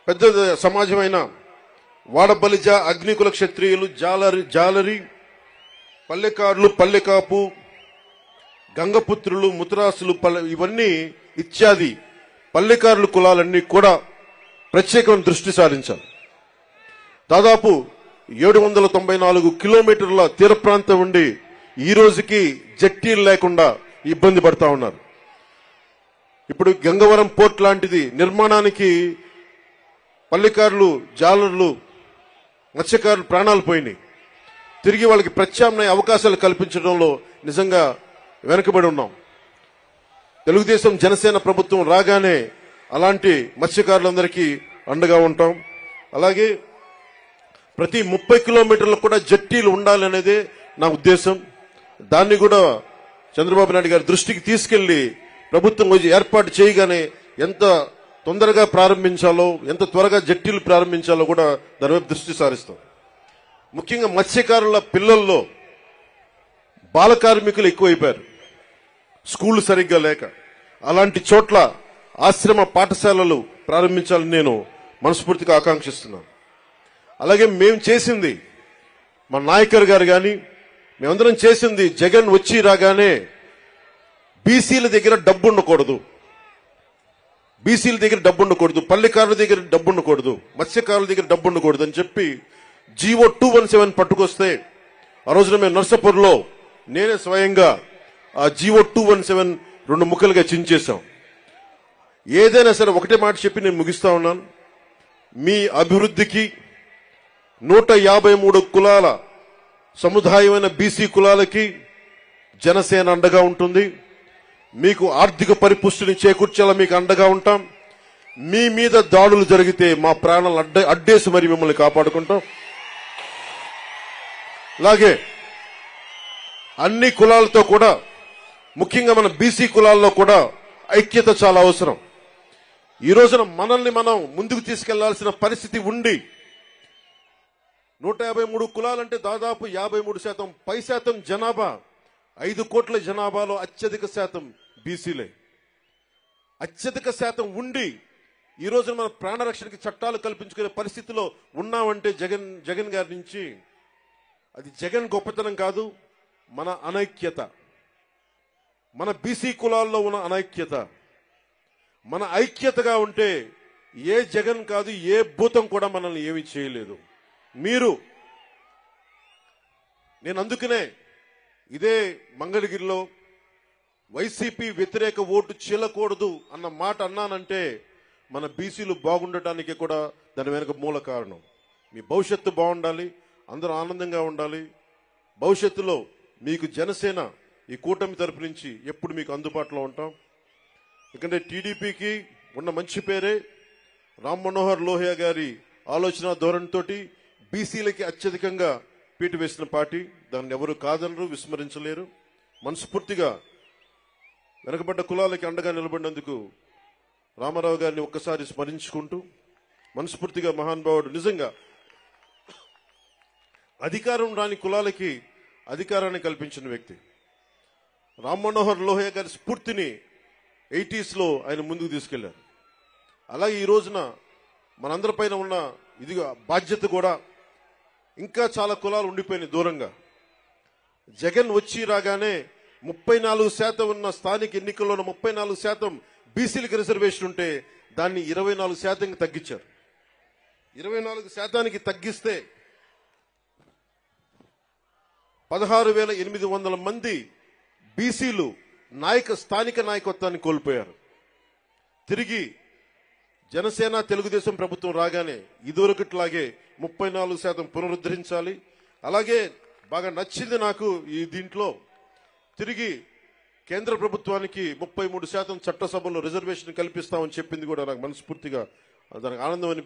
పెద్ద సమాజమైన వాడబలిజ, అగ్నికుల క్షత్రియులు, జాలరి, పల్లెకారులు, పల్లెకాపు, గంగపుత్రులు, ముతురాసులు, ఇవన్నీ ఇత్యాది పల్లెకారుల కులాలన్నీ కూడా ప్రత్యేకమైన దృష్టి సారించాలి. దాదాపు 794 కిలోమీటర్ల తీర ప్రాంతం ఉండి ఈ రోజుకి జట్టీలు లేకుండా ఇబ్బంది పడతా ఉన్నారు. ఇప్పుడు గంగవరం పోర్ట్ లాంటిది నిర్మాణానికి పల్లెకారులు, జాలర్లు, మత్స్యకారులు ప్రాణాలు పోయినాయి. తిరిగి వాళ్ళకి ప్రత్యామ్నాయ అవకాశాలు కల్పించడంలో నిజంగా వెనుకబడి ఉన్నాం. తెలుగుదేశం జనసేన ప్రభుత్వం రాగానే అలాంటి మత్స్యకారులందరికీ అండగా ఉంటాం. అలాగే ప్రతి 30 కిలోమీటర్లకు కూడా జట్టీలు ఉండాలనేదే నా ఉద్దేశం. దాన్ని కూడా చంద్రబాబు నాయుడు గారి దృష్టికి తీసుకెళ్లి ప్రభుత్వం ఏర్పాటు చేయగానే ఎంత తొందరగా ప్రారంభించాలో, ఎంత త్వరగా జట్టీలు ప్రారంభించాలో కూడా దాని వైపు దృష్టి సారిస్తాం. ముఖ్యంగా మత్స్యకారుల పిల్లల్లో బాల కార్మికులు ఎక్కువైపోయారు, స్కూళ్లు సరిగ్గా లేక. అలాంటి చోట్ల ఆశ్రమ పాఠశాలలు ప్రారంభించాలని నేను మనస్ఫూర్తిగా ఆకాంక్షిస్తున్నాను. అలాగే మేము చేసింది, మా నాయకర్ గారు కానీ మేమందరం చేసింది, జగన్ వచ్చి రాగానే బీసీల దగ్గర డబ్బు ఉండకూడదు, పల్లెకారుల దగ్గర డబ్బు ఉండకూడదు, మత్స్యకారుల దగ్గర డబ్బు ఉండకూడదు అని చెప్పి జీవో 217 పట్టుకొస్తే ఆ రోజున మేము నర్సాపూర్లో నేనే స్వయంగా ఆ జీవో 217 2 ముక్కలుగా చించేశాం. ఏదైనా సరే ఒకటే మాట చెప్పి నేను ముగిస్తా ఉన్నాను. మీ అభివృద్ధికి 153 కులాల సముదాయమైన బీసీ కులాలకి జనసేన అండగా ఉంటుంది. మీకు ఆర్థిక పరిపుష్టిని చేకూర్చేలా మీకు అండగా ఉంటాం. మీ మీద దాడులు జరిగితే మా ప్రాణాలు అడ్డేసి మరి మిమ్మల్ని కాపాడుకుంటాం. అలాగే అన్ని కులాలతో కూడా, ముఖ్యంగా మన బీసీ కులాల్లో కూడా ఐక్యత చాలా అవసరం. ఈ రోజున మనల్ని మనం ముందుకు తీసుకెళ్లాల్సిన పరిస్థితి ఉండి 153 కులాలంటే దాదాపు 53% పై శాతం జనాభా, 5 కోట్ల జనాభాలో అత్యధిక శాతం బీసీలే. అత్యధిక శాతం ఉండి ఈ రోజున మన ప్రాణరక్షణకి చట్టాలు కల్పించుకునే పరిస్థితిలో ఉన్నామంటే జగన్ గారి నుంచి అది జగన్ గొప్పతనం కాదు, మన అనైక్యత, మన బీసీ కులాల్లో ఉన్న అనైక్యత. మన ఐక్యతగా ఉంటే ఏ జగన్ కాదు, ఏ భూతం కూడా మనల్ని ఏమీ చేయలేదు. నేను అందుకనే ఇదే మంగళగిరిలో వైసీపీ వ్యతిరేక ఓటు చీలకూడదు అన్న మాట అన్నానంటే మన బీసీలు బాగుండటానికి కూడా దాని వెనుక మూల కారణం. మీ భవిష్యత్తు బాగుండాలి, అందరూ ఆనందంగా ఉండాలి. భవిష్యత్తులో మీకు జనసేన ఈ కూటమి తరపు నుంచి ఎప్పుడు మీకు అందుబాటులో ఉంటాం. ఎందుకంటే టీడీపీకి ఉన్న మంచి పేరే రామ్ మనోహర్ లోహియా గారి ఆలోచన ధోరణితోటి బీసీలకి అత్యధికంగా పీటు వేసిన పార్టీ. దాన్ని ఎవరు కాదనరు, విస్మరించలేరు. మనస్ఫూర్తిగా వెనకబడ్డ కులాలకి అండగా నిలబడినందుకు రామారావు గారిని ఒక్కసారి స్మరించుకుంటూ, మనస్ఫూర్తిగా మహానుభావుడు, నిజంగా అధికారం రాని కులాలకి అధికారాన్ని కల్పించిన వ్యక్తి. రామ్ మనోహర్ లోహియా గారి స్ఫూర్తిని 80s లో ఆయన ముందుకు తీసుకెళ్లారు. అలాగే ఈ రోజున మనందరిపైన ఉన్న ఇదిగా బాధ్యత కూడా ఇంకా చాలా కులాలు ఉండిపోయినాయి దూరంగా. జగన్ వచ్చి రాగానే 34% ఉన్న స్థానిక ఎన్నికల్లో 34% బీసీలకు రిజర్వేషన్ ఉంటే దాన్ని 24% తగ్గించారు. 24% తగ్గిస్తే 16,800 మంది బీసీలు స్థానిక నాయకత్వాన్ని కోల్పోయారు. తిరిగి జనసేన తెలుగుదేశం ప్రభుత్వం రాగానే ఇదివరకట్లాగే 34% పునరుద్ధరించాలి. అలాగే బాగా నచ్చింది నాకు ఈ దీంట్లో, తిరిగి కేంద్ర ప్రభుత్వానికి 33% చట్టసభలో రిజర్వేషన్ కల్పిస్తామని చెప్పింది కూడా నాకు మనస్ఫూర్తిగా దానికి ఆనందం అనిపించింది.